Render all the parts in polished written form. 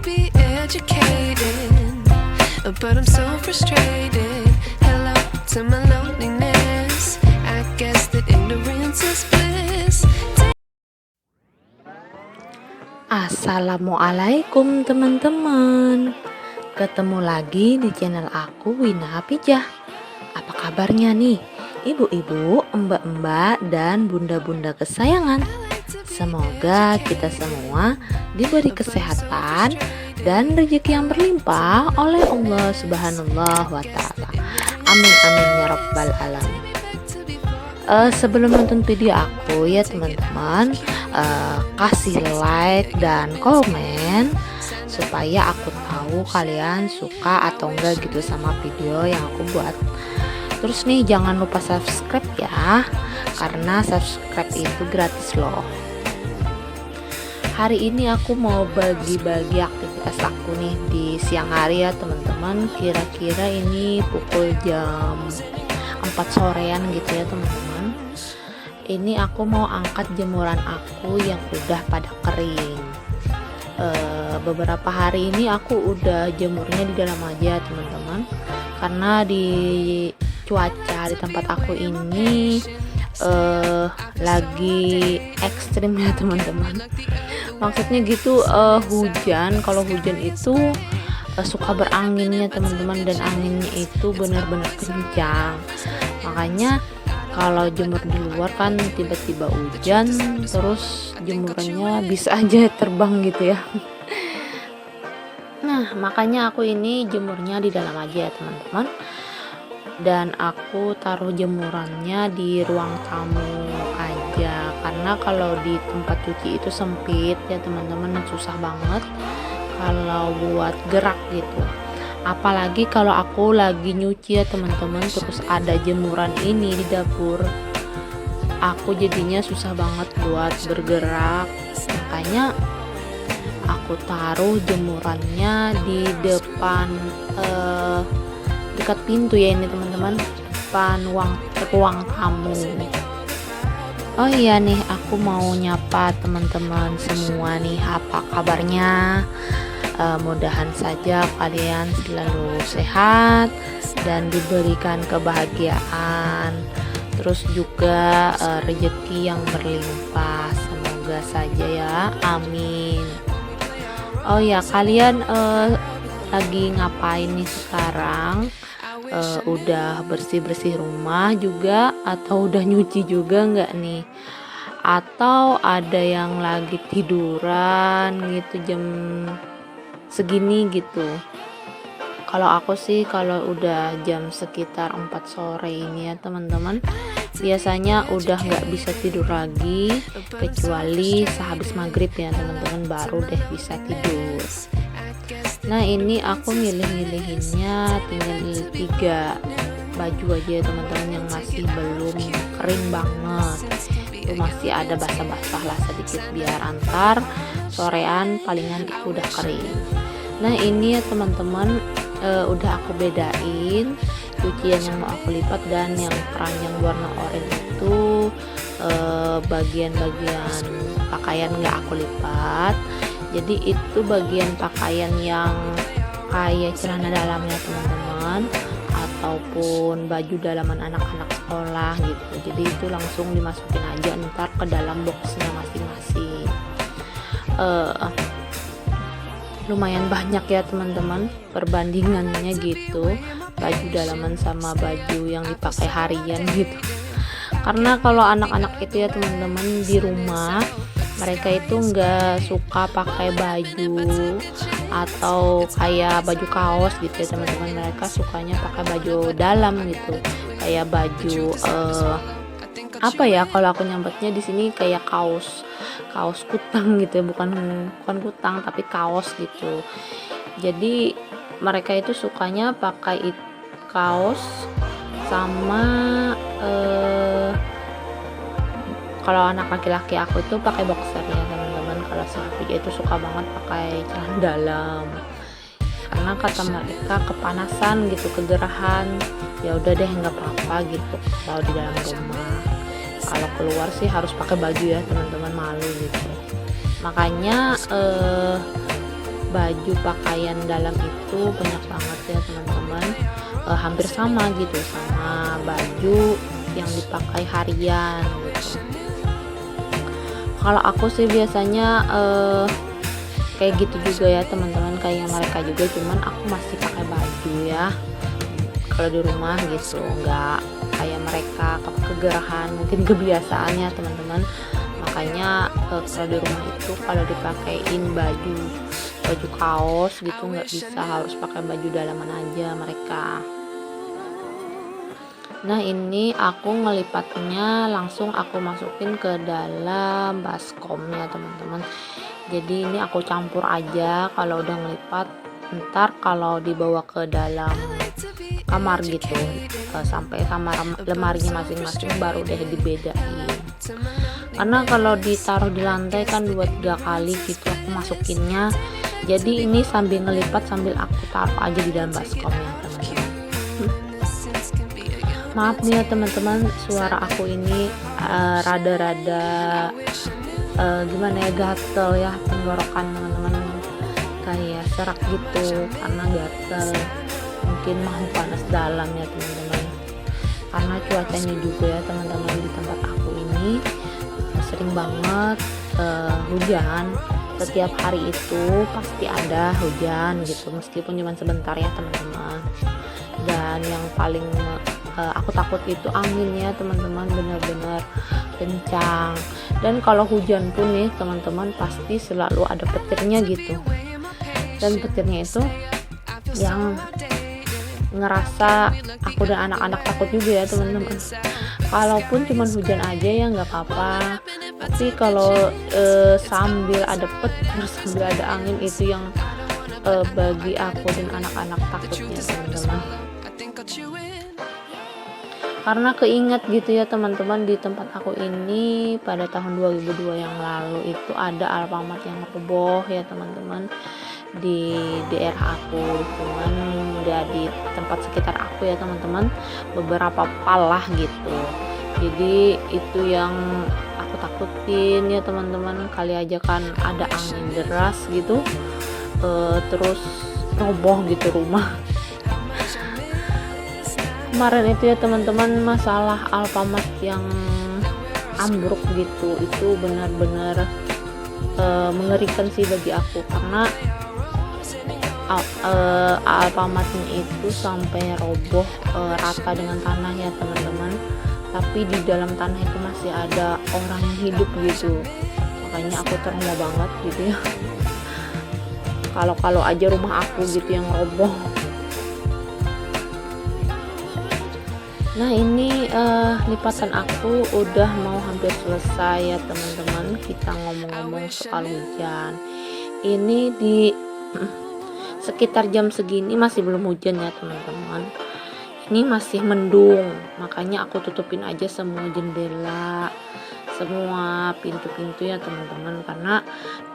be educated, but I'm so frustrated. Hello to my loneliness. I guess that ignorance is bliss. Assalamualaikum teman-teman. Ketemu lagi di channel aku, Wina Hapijah. Apa kabarnya nih ibu-ibu, mbak-mbak, dan bunda-bunda kesayangan? Semoga kita semua diberi kesehatan dan rezeki yang berlimpah oleh Allah Subhanahu wa Ta'ala. Amin amin ya rabbal alamin. Sebelum nonton video aku ya teman-teman, kasih like dan komen supaya aku tahu kalian suka atau enggak gitu sama video yang aku buat. Terus nih jangan lupa subscribe ya, karena subscribe itu gratis loh. Hari ini aku mau bagi-bagi aktivitas aku nih di siang hari ya teman-teman. Kira-kira ini pukul jam 4 sorean gitu ya teman-teman. Ini aku mau angkat jemuran aku yang udah pada kering. Beberapa hari ini aku udah jemurnya di dalam aja teman-teman, karena di cuaca di tempat aku ini lagi ekstrim ya teman-teman. Maksudnya gitu, hujan. Kalau hujan itu suka beranginnya teman-teman, dan anginnya itu benar-benar kencang. Makanya kalau jemur di luar kan tiba-tiba hujan, terus jemurannya bisa aja terbang gitu ya. Nah makanya aku ini jemurnya di dalam aja ya teman-teman, dan aku taruh jemurannya di ruang tamu aja, karena kalau di tempat cuci itu sempit ya teman-teman, dan susah banget kalau buat gerak gitu. Apalagi kalau aku lagi nyuci ya teman-teman, terus ada jemuran ini di dapur, aku jadinya susah banget buat bergerak. Makanya aku taruh jemurannya di depan dekat pintu ya ini teman-teman, depan ruang tamu. Oh iya nih, aku mau nyapa teman-teman semua nih, apa kabarnya? Mudahan saja kalian selalu sehat dan diberikan kebahagiaan, terus juga rezeki yang berlimpah, semoga saja ya, amin. Oh ya, kalian lagi ngapain nih sekarang? Udah bersih-bersih rumah juga, atau udah nyuci juga nggak nih? Atau ada yang lagi tiduran gitu jam segini gitu? Kalau aku sih kalau udah jam sekitar 4 sore ini ya teman-teman, biasanya udah nggak bisa tidur lagi, kecuali sehabis maghrib ya teman-teman, baru deh bisa tidur. Nah ini aku milih-milihinnya tinggal 3 baju aja ya teman-teman, yang masih belum kering banget, itu masih ada basah-basah lah sedikit, biar antar sorean palingan itu udah kering. Nah ini ya teman-teman, udah aku bedain cucian yang mau aku lipat dan yang keranjang warna oranye itu bagian-bagian pakaian nggak aku lipat. Jadi itu bagian pakaian yang kayak celana dalamnya teman-teman, ataupun baju dalaman anak-anak sekolah gitu. Jadi itu langsung dimasukin aja ntar ke dalam boxnya masing-masing. Lumayan banyak ya teman-teman perbandingannya gitu, baju dalaman sama baju yang dipakai harian gitu. Karena kalau anak-anak itu ya teman-teman di rumah, mereka itu nggak suka pakai baju atau kayak baju kaos gitu ya teman-teman, mereka sukanya pakai baju dalam gitu, kayak baju apa ya, kalau aku nyambutnya di sini kayak kaos kutang gitu ya, bukan kutang tapi kaos gitu. Jadi mereka itu sukanya pakai kaos sama kalau anak laki-laki aku itu pakai boxer ya teman-teman. Kalau si Hafijah itu suka banget pakai celana dalam, karena kata mereka kepanasan gitu, kegerahan. Ya udah deh nggak apa-apa gitu kalau di dalam rumah. Kalau keluar sih harus pakai baju ya teman-teman, malu gitu. Makanya baju pakaian dalam itu banyak banget ya teman-teman. Hampir sama gitu sama baju yang dipakai harian gitu. Kalau aku sih biasanya kayak gitu juga ya teman-teman, kayak mereka juga, cuman aku masih pakai baju ya kalau di rumah gitu, nggak kayak mereka kegerahan, mungkin kebiasaannya teman-teman. Makanya kalau di rumah itu kalau dipakein baju kaos gitu nggak bisa, harus pakai baju dalaman aja mereka. Nah ini aku ngelipatnya langsung aku masukin ke dalam baskomnya teman-teman. Jadi ini aku campur aja kalau udah ngelipat, ntar kalau dibawa ke dalam kamar gitu sampai sama lemarinya masing-masing baru deh dibedain. Karena kalau ditaruh di lantai kan 2-3 kali gitu aku masukinnya, jadi ini sambil ngelipat sambil aku taruh aja di dalam baskomnya teman-teman. Maaf nih ya teman-teman, suara aku ini rada-rada gimana ya, gatel ya tenggorokan teman-teman, kayak serak gitu karena gatel, mungkin mau panas dalam ya teman-teman. Karena cuacanya juga ya teman-teman di tempat aku ini sering banget hujan. Setiap hari itu pasti ada hujan gitu, meskipun cuma sebentar ya teman-teman. Dan yang paling aku takut itu anginnya teman-teman, benar-benar kencang. Dan kalau hujan pun nih teman-teman pasti selalu ada petirnya gitu, dan petirnya itu yang ngerasa aku dan anak-anak takut juga ya teman-teman. Kalaupun cuma hujan aja ya nggak apa-apa, tapi kalau sambil ada petir sambil ada angin itu yang bagi aku dan anak-anak takutnya teman-teman. Karena keinget gitu ya teman-teman, di tempat aku ini pada tahun 2002 yang lalu itu ada Alfamart yang roboh ya teman-teman di daerah aku, cuman udah di tempat sekitar aku ya teman-teman, beberapa palah gitu. Jadi itu yang aku takutin ya teman-teman, kali aja kan ada angin deras gitu terus roboh gitu rumah. Kemarin itu ya teman-teman, masalah Alfamart yang ambruk gitu, itu benar-benar mengerikan sih bagi aku, karena Alfamartnya itu sampai roboh rata dengan tanah ya teman-teman, tapi di dalam tanah itu masih ada orang yang hidup gitu. Makanya aku trauma banget gitu ya kalau aja rumah aku gitu yang roboh. Nah ini lipatan aku udah mau hampir selesai ya teman-teman. Kita ngomong-ngomong soal hujan, ini di sekitar jam segini masih belum hujan ya teman-teman, ini masih mendung. Makanya aku tutupin aja semua jendela, semua pintu-pintu ya teman-teman, karena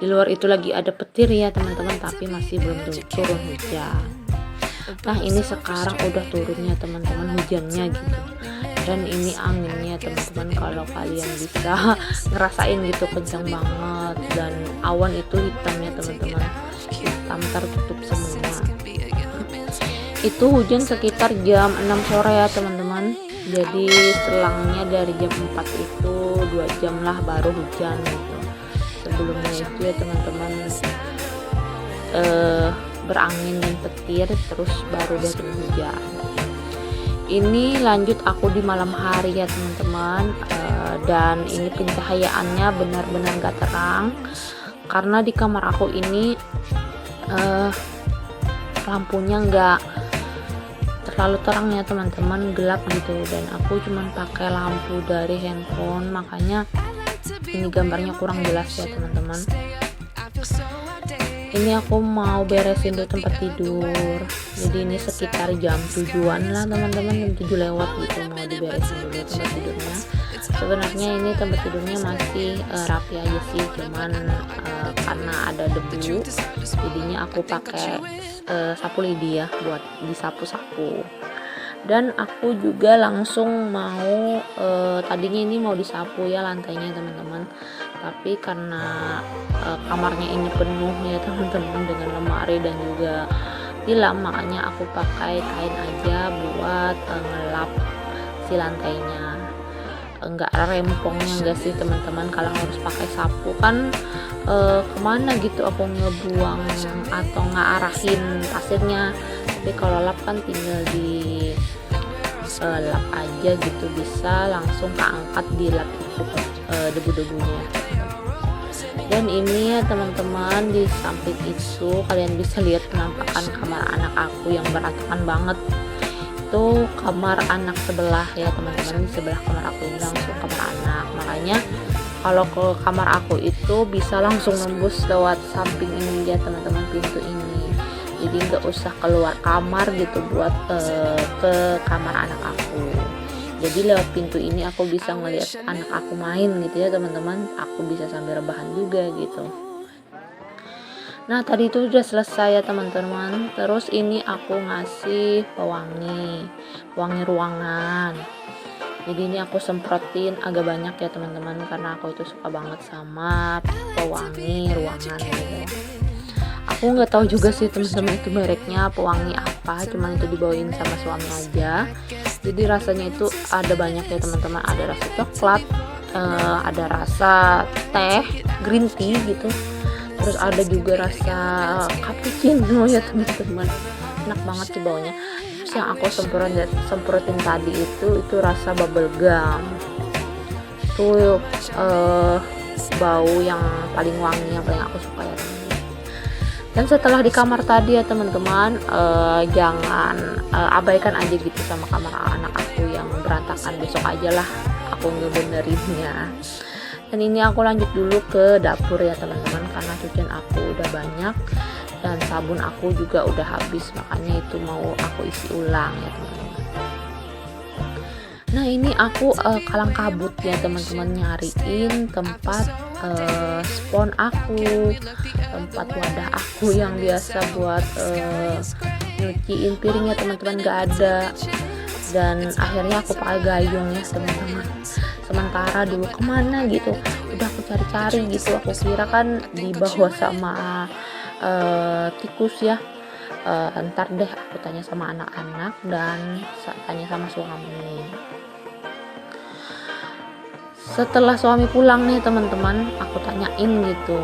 di luar itu lagi ada petir ya teman-teman, tapi masih belum turun hujan. Nah ini sekarang udah turunnya teman-teman hujannya gitu, dan ini anginnya teman-teman, kalau kalian bisa ngerasain gitu kencang banget, dan awan itu hitamnya teman-teman, hitam tertutup semua. Itu hujan sekitar jam 6 sore ya teman-teman, jadi selangnya dari jam 4 itu 2 jam lah baru hujan gitu. Sebelumnya itu ya teman-teman berangin dan petir, terus baru deh turun hujan. Ini lanjut aku di malam hari ya teman-teman, dan ini pencahayaannya benar-benar gak terang, karena di kamar aku ini lampunya nggak terlalu terang ya teman-teman, gelap gitu, dan aku cuman pakai lampu dari handphone, makanya ini gambarnya kurang jelas ya teman-teman. Ini aku mau beresin dulu tempat tidur, jadi ini sekitar jam 7-an lah teman-teman, jam 7 lewat gitu, mau diberesin dulu tempat tidurnya. Sebenarnya ini tempat tidurnya masih rapi aja sih, cuman karena ada debu jadinya aku pakai sapu lidi ya buat disapu-sapu. Dan aku juga langsung mau tadinya ini mau disapu ya lantainya teman-teman, tapi karena kamarnya ini penuh ya teman-teman dengan lemari dan juga tilam, makanya aku pakai kain aja buat ngelap si lantainya. Enggak rempongnya enggak sih teman-teman, kalau harus pakai sapu kan kemana gitu aku ngebuang atau ngarahin pasirnya, tapi kalau lap kan tinggal di lap aja gitu, bisa langsung keangkat di lap itu debu-debunya. Dan ini ya teman-teman, di samping itu kalian bisa lihat penampakan kamar anak aku yang berantakan banget. Itu kamar anak sebelah ya teman-teman, di sebelah kamar aku ini langsung kamar anak, makanya kalau ke kamar aku itu bisa langsung nembus lewat samping ini ya teman-teman, pintu ini, jadi nggak usah keluar kamar gitu buat ke kamar anak aku. Jadi lewat pintu ini aku bisa ngelihat anak aku main gitu ya teman-teman, aku bisa sambil rebahan juga gitu. Nah tadi itu udah selesai ya teman-teman. Terus ini aku ngasih pewangi ruangan. Jadi ini aku semprotin agak banyak ya teman-teman, karena aku itu suka banget sama pewangi ruangan gitu. Aku nggak tahu juga sih teman-teman itu mereknya pewangi apa, cuman itu dibawain sama suami aja. Jadi rasanya itu ada banyak ya teman-teman, ada rasa coklat, ada rasa teh green tea gitu, terus ada juga rasa cappuccino ya teman-teman, enak banget sih baunya. Terus yang aku semprotin tadi itu rasa bubble gum, tuh bau yang paling wangi, yang paling aku suka ya teman-teman. Dan setelah di kamar tadi ya teman-teman, jangan abaikan aja gitu sama kamar anak aku yang berantakan, besok aja lah aku ngebenerinnya. Dan ini aku lanjut dulu ke dapur ya teman-teman, karena cucian aku udah banyak dan sabun aku juga udah habis, makanya itu mau aku isi ulang ya teman-teman. Nah ini aku kalang kabut ya teman-teman, nyariin tempat spon aku, tempat wadah aku yang biasa buat nyuciin piringnya teman-teman, gak ada. Dan akhirnya aku pakai gayung ya teman-teman. Sementara dulu kemana gitu, udah aku cari-cari gitu, aku kira kan dibawa sama tikus ya. Ntar deh aku tanya sama anak-anak dan tanya sama suami. Setelah suami pulang nih teman-teman, aku tanyain gitu,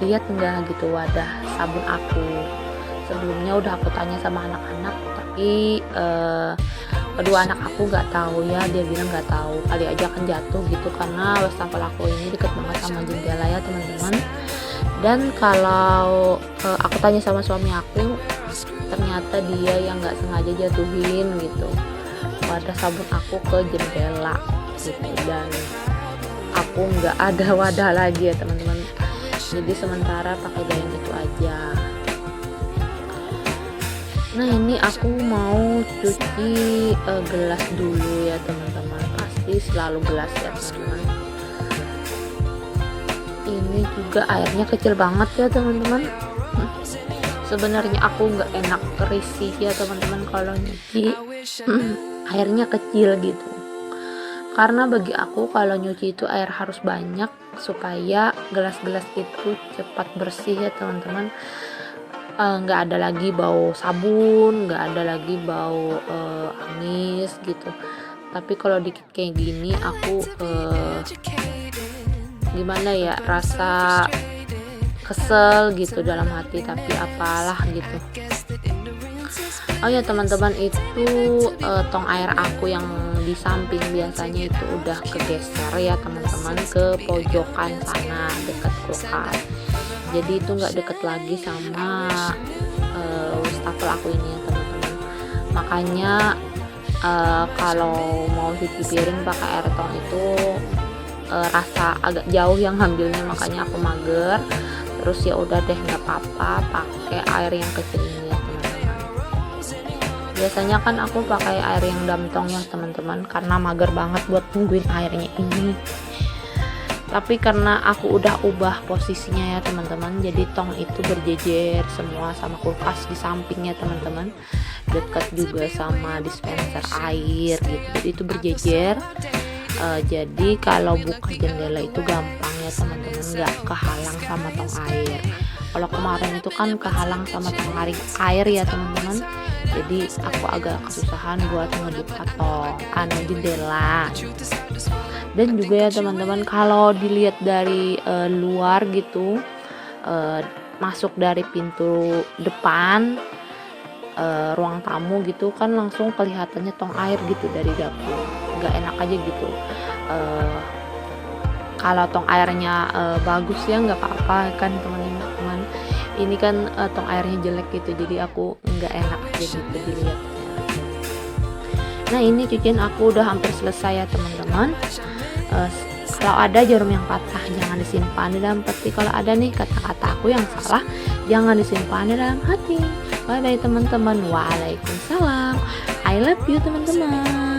lihat nggak gitu wadah sabun aku. Sebelumnya udah aku tanya sama anak-anak, tapi kedua anak aku nggak tahu ya, dia bilang nggak tahu, kali aja akan jatuh gitu, karena wastafel aku ini deket banget sama jendela ya teman-teman. Dan kalau aku tanya sama suami aku, ternyata dia yang nggak sengaja jatuhin gitu wadah sabun aku ke jendela gitu, dan aku nggak ada wadah lagi ya teman-teman, jadi sementara pakai gayung itu aja. Nah ini aku mau cuci gelas dulu ya teman-teman, pasti selalu gelas ya teman-teman. Ini juga airnya kecil banget ya teman-teman. Sebenarnya aku nggak enak risih ya teman-teman kalau nyuci airnya kecil gitu, karena bagi aku kalau nyuci itu air harus banyak supaya gelas-gelas itu cepat bersih ya teman-teman. Nggak ada lagi bau sabun, nggak ada lagi bau amis gitu. Tapi kalau dikit kayak gini aku gimana ya, rasa kesel gitu dalam hati, tapi apalah gitu. Oh ya teman-teman, itu tong air aku yang di samping biasanya itu udah kegeser ya teman-teman ke pojokan sana dekat kulkas. Jadi itu nggak deket lagi sama wastafel aku ini ya teman-teman. Makanya kalau mau cuci piring pakai air tong itu rasa agak jauh yang ngambilnya, makanya aku mager. Terus ya udah deh, nggak apa-apa pakai air yang kecil ini ya teman-teman. Biasanya kan aku pakai air yang damtong ya teman-teman, karena mager banget buat nungguin airnya ini. Tapi karena aku udah ubah posisinya ya teman-teman, jadi tong itu berjejer semua sama kulkas di sampingnya teman-teman, dekat juga sama dispenser air gitu, jadi itu berjejer. Jadi kalau buka jendela itu gampang ya teman-teman, nggak kehalang sama tong air. Kalau kemarin itu kan kehalang sama tong air ya teman-teman, jadi aku agak kesusahan buat ngebuka jendela. Dan juga ya teman-teman, kalau dilihat dari luar gitu, masuk dari pintu depan ruang tamu gitu kan, langsung kelihatannya tong air gitu dari dapur, nggak enak aja gitu. Kalau tong airnya bagus ya nggak apa-apa kan teman-teman, ini kan tong airnya jelek gitu, jadi aku nggak enak aja gitu dilihatnya. Nah ini cucian aku udah hampir selesai ya teman-teman. Kalau ada jarum yang patah jangan disimpan di dalam peti. Kalau ada nih kata-kata aku yang salah, jangan disimpan di dalam hati. Bye bye teman-teman. Waalaikumsalam. I love you teman-teman.